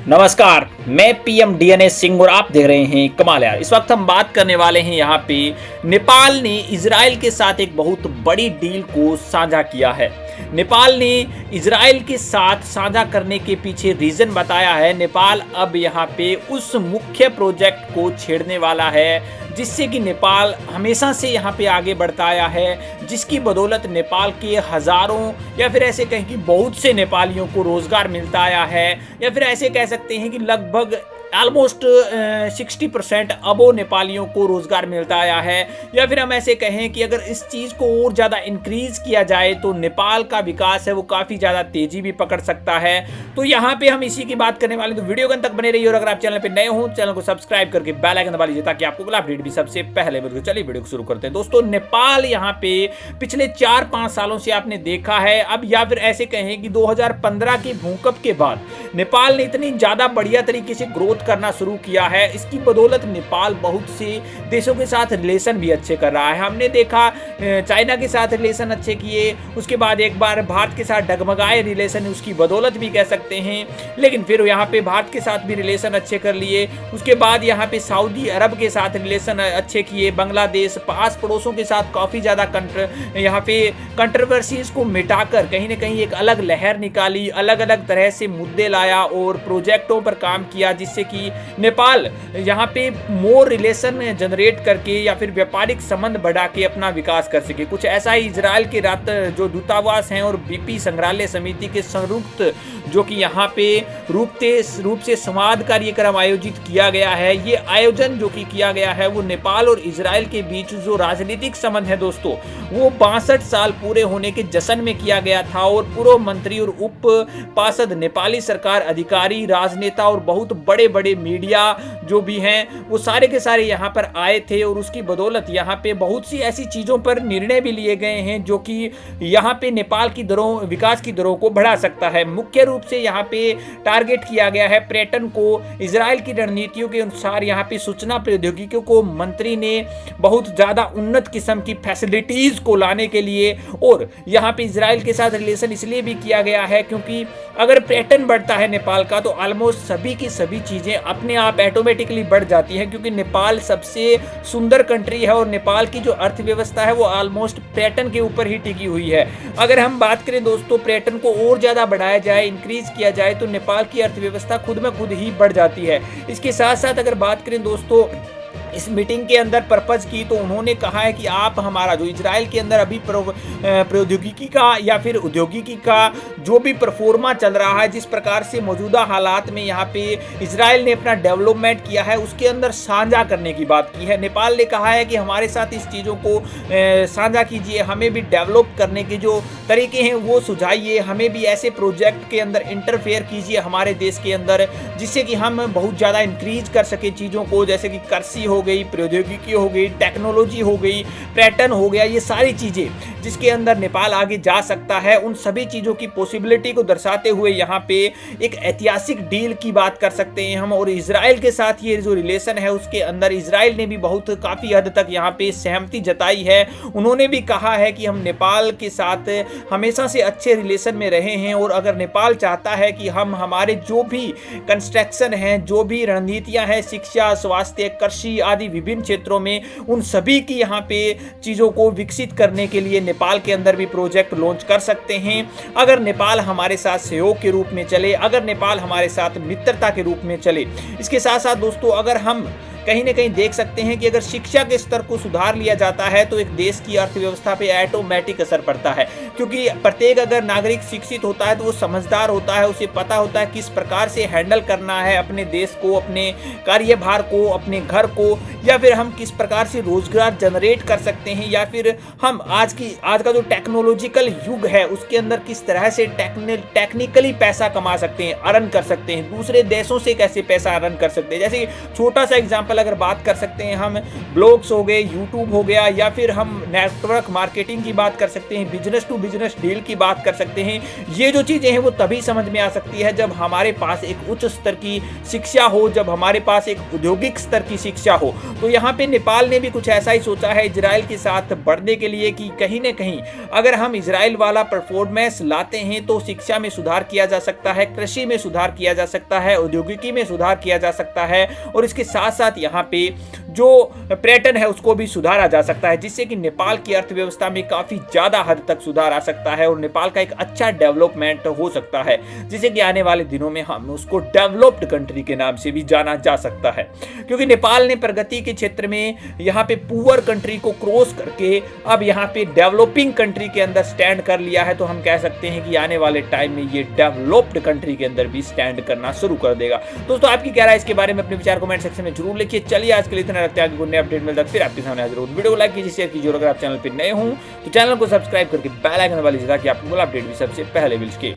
नमस्कार, मैं PM DNA Singh और आप देख रहे हैं कमाल यार। इस वक्त हम बात करने वाले हैं यहाँ पे नेपाल ने इजराइल के साथ एक बहुत बड़ी डील को साझा किया है। नेपाल ने इजराइल के साथ साझा करने के पीछे रीजन बताया है। नेपाल अब यहाँ पे उस मुख्य प्रोजेक्ट को छेड़ने वाला है जिससे कि नेपाल हमेशा से यहाँ पे आगे बढ़ता आया है, जिसकी बदौलत नेपाल के हजारों या फिर ऐसे कहें कि बहुत से नेपालियों को रोजगार मिलता आया है, या फिर ऐसे कह सकते हैं कि लगभग ऑलमोस्ट 60% अबो नेपालियों को रोजगार मिलता आया है। या फिर हम ऐसे कहें कि अगर इस चीज़ को और ज़्यादा इंक्रीज किया जाए तो नेपाल का विकास है वो काफ़ी ज़्यादा तेजी भी पकड़ सकता है। तो यहाँ पे हम इसी की बात करने वाले हैं, तो वीडियो अंत तक बने रहिए। और अगर आप चैनल पे नए हो चैनल को सब्सक्राइब करके बेल आइकन दबा लीजिए ताकि आपको अगला अपडेट भी सबसे पहले मिले। चलिए वीडियो को शुरू करते हैं। दोस्तों, नेपाल यहाँ पे पिछले 4-5 सालों से आपने देखा है, अब या फिर ऐसे कहें कि 2015 के भूकंप के बाद नेपाल ने इतनी ज़्यादा बढ़िया तरीके से ग्रोथ करना शुरू किया है। इसकी बदौलत नेपाल बहुत से देशों के साथ रिलेशन भी अच्छे कर रहा है। हमने देखा चाइना के साथ रिलेशन अच्छे किए, उसके बाद एक बार भारत के साथ डगमगाए रिलेशन, उसकी बदौलत भी कह सकते हैं, लेकिन फिर यहाँ पे भारत के साथ भी रिलेशन अच्छे कर लिए। उसके बाद यहाँ पे सऊदी अरब के साथ रिलेशन अच्छे किए, बांग्लादेश पास पड़ोसों के साथ काफ़ी ज़्यादा यहाँ पे कंट्रोवर्सीज को मिटाकर कहीं ना कहीं एक अलग लहर निकाली, अलग अलग तरह से मुद्दे लाया और प्रोजेक्टों पर काम किया, जिससे कि नेपाल यहाँ पे मोर रिलेशन जनरेट करके या फिर व्यापारिक संबंध बढ़ा के अपना विकास कर सके। कुछ ऐसा ही इजराइल के जो दूतावास हैं और बीपी संग्रहालय समिति के संयुक्त जो कि यहाँ पे रूप से संवाद कार्यक्रम आयोजित किया गया है। ये आयोजन जो कि किया गया है वो नेपाल और इजराइल के बीच जो राजनीतिक संबंध है दोस्तों, वो 62 साल पूरे होने के जश्न में किया गया था। और पूर्व मंत्री और उप पार्षद, नेपाली सरकार अधिकारी, राजनेता और बहुत बड़े बड़े मीडिया जो भी हैं वो सारे के सारे यहाँ पर आए थे। और उसकी बदौलत यहाँ पे बहुत सी ऐसी चीज़ों पर निर्णय भी लिए गए हैं जो कि यहाँ पे नेपाल की दरों, विकास की दरों को बढ़ा सकता है। मुख्य रूप से यहाँ पे टारगेट किया गया है पर्यटन को। इजराइल की रणनीतियों के अनुसार यहाँ पे सूचना प्रौद्योगिकियों को मंत्री ने बहुत ज़्यादा उन्नत किस्म की फैसिलिटीज़ को लाने के लिए, और यहाँ पे इजराइल के साथ रिलेशन इसलिए भी किया गया है क्योंकि अगर पर्यटन बढ़ता है नेपाल का तो ऑलमोस्ट सभी की सभी चीज़ें अपने आप ऑटोमेटिकली बढ़ जाती हैं, क्योंकि नेपाल सबसे सुंदर कंट्री है और नेपाल की जो अर्थव्यवस्था है वो ऑलमोस्ट पर्यटन के ऊपर ही टिकी हुई है। अगर हम बात करें दोस्तों, पर्यटन को और ज़्यादा बढ़ाया जाए, इंक्रीज किया जाए तो नेपाल की अर्थव्यवस्था खुद में खुद ही बढ़ जाती है। इसके साथ साथ अगर बात करें दोस्तों इस मीटिंग के अंदर पर्पज की, तो उन्होंने कहा है कि आप हमारा जो इजराइल के अंदर अभी प्रौद्योगिकी का या फिर औद्योगिकी का जो भी परफॉर्मा चल रहा है, जिस प्रकार से मौजूदा हालात में यहाँ पे इजराइल ने अपना डेवलपमेंट किया है उसके अंदर साझा करने की बात की है। नेपाल ने कहा है कि हमारे साथ इस चीज़ों को साझा कीजिए, हमें भी डेवलप करने के जो तरीके हैं वो सुझाइए, हमें भी ऐसे प्रोजेक्ट के अंदर इंटरफेयर कीजिए हमारे देश के अंदर, जिससे कि हम बहुत ज़्यादा इंक्रीज कर सके चीज़ों को, जैसे कि कृषि हो गई, प्रौद्योगिकी हो गई, टेक्नोलॉजी हो गई, पर्यटन हो गया, ये सारी चीज़ें जिसके अंदर नेपाल आगे जा सकता है, उन सभी चीज़ों की पॉसिबिलिटी को दर्शाते हुए यहाँ पे एक ऐतिहासिक डील की बात कर सकते हैं हम। और इजराइल के साथ ये जो रिलेशन है उसके अंदर इजराइल ने भी बहुत काफ़ी हद तक यहाँ पे सहमति जताई है। उन्होंने भी कहा है कि हम नेपाल के साथ हमेशा से अच्छे रिलेशन में रहे हैं, और अगर नेपाल चाहता है कि हम हमारे जो भी कंस्ट्रक्शन हैं, जो भी रणनीतियाँ हैं, शिक्षा, स्वास्थ्य, कृषि आदि विभिन्न क्षेत्रों में, उन सभी की यहाँ पे चीज़ों को विकसित करने के लिए नेपाल के अंदर भी प्रोजेक्ट लॉन्च कर सकते हैं। अगर नेपाल हमारे साथ सहयोग के रूप में चले, अगर नेपाल हमारे साथ मित्रता के रूप में चले। इसके साथ साथ दोस्तों, अगर हम कहीं ना कहीं देख सकते हैं कि अगर शिक्षा के स्तर को सुधार लिया जाता है तो एक देश की अर्थव्यवस्था पे ऑटोमेटिक असर पड़ता है, क्योंकि प्रत्येक अगर नागरिक शिक्षित होता है तो वो समझदार होता है, उसे पता होता है किस प्रकार से हैंडल करना है अपने देश को, अपने कार्यभार को, अपने घर को, या फिर हम किस प्रकार से रोजगार जनरेट कर सकते हैं, या फिर हम आज का जो टेक्नोलॉजिकल युग है उसके अंदर किस तरह से टेक्निकली पैसा कमा सकते हैं, अर्न कर सकते हैं, दूसरे देशों से कैसे पैसा अर्न कर सकते हैं। जैसे छोटा सा एग्जाम्पल एग्जाम्पल अगर बात कर सकते हैं हम, ब्लॉग्स हो गए, यूट्यूब हो गया, या फिर हम नेटवर्क मार्केटिंग की बात कर सकते हैं, बिजनेस टू बिजनेस डील की बात कर सकते हैं। ये जो चीज़ें हैं वो तभी समझ में आ सकती है जब हमारे पास एक उच्च स्तर की शिक्षा हो, जब हमारे पास एक औद्योगिक स्तर की शिक्षा हो। तो यहाँ पे नेपाल ने भी कुछ ऐसा ही सोचा है इजराइल के साथ बढ़ने के लिए कि कहीं ना कहीं अगर हम इजराइल वाला परफॉर्मेंस लाते हैं तो शिक्षा में सुधार किया जा सकता है, कृषि में सुधार किया जा सकता है, औद्योगिकी में सुधार किया जा सकता है, और इसके साथ साथ यहाँ पे जो पर्यटन है उसको भी सुधारा जा सकता है, जिससे कि नेपाल की अर्थव्यवस्था में काफी ज्यादा हद तक सुधार आ सकता है और नेपाल का एक अच्छा डेवलपमेंट हो सकता है, जिससे कि आने वाले दिनों में हम उसको डेवलप्ड कंट्री के नाम से भी जाना जा सकता है। क्योंकि नेपाल ने प्रगति के क्षेत्र में यहाँ पे पुअर कंट्री को क्रॉस करके अब यहाँ पे डेवलपिंग कंट्री के अंदर स्टैंड कर लिया है, तो हम कह सकते हैं कि आने वाले टाइम में ये डेवलप्ड कंट्री के अंदर भी स्टैंड करना शुरू कर देगा। दोस्तों आपकी क्या राय इसके बारे में अपने विचार कमेंट सेक्शन में जरूर लिखिए। चलिए आज के लिए इतना रखते हैं, आगे नए अपडेट मिलता है फिर आपके सामने हाजिर होंगे। वीडियो को लाइक कीजिए, शेयर कीजिए, और अगर आप चैनल पर नए हों तो चैनल को सब्सक्राइब करके बेल आइकन वाली जगह कि आपको अपडेट भी सबसे पहले मिल सके।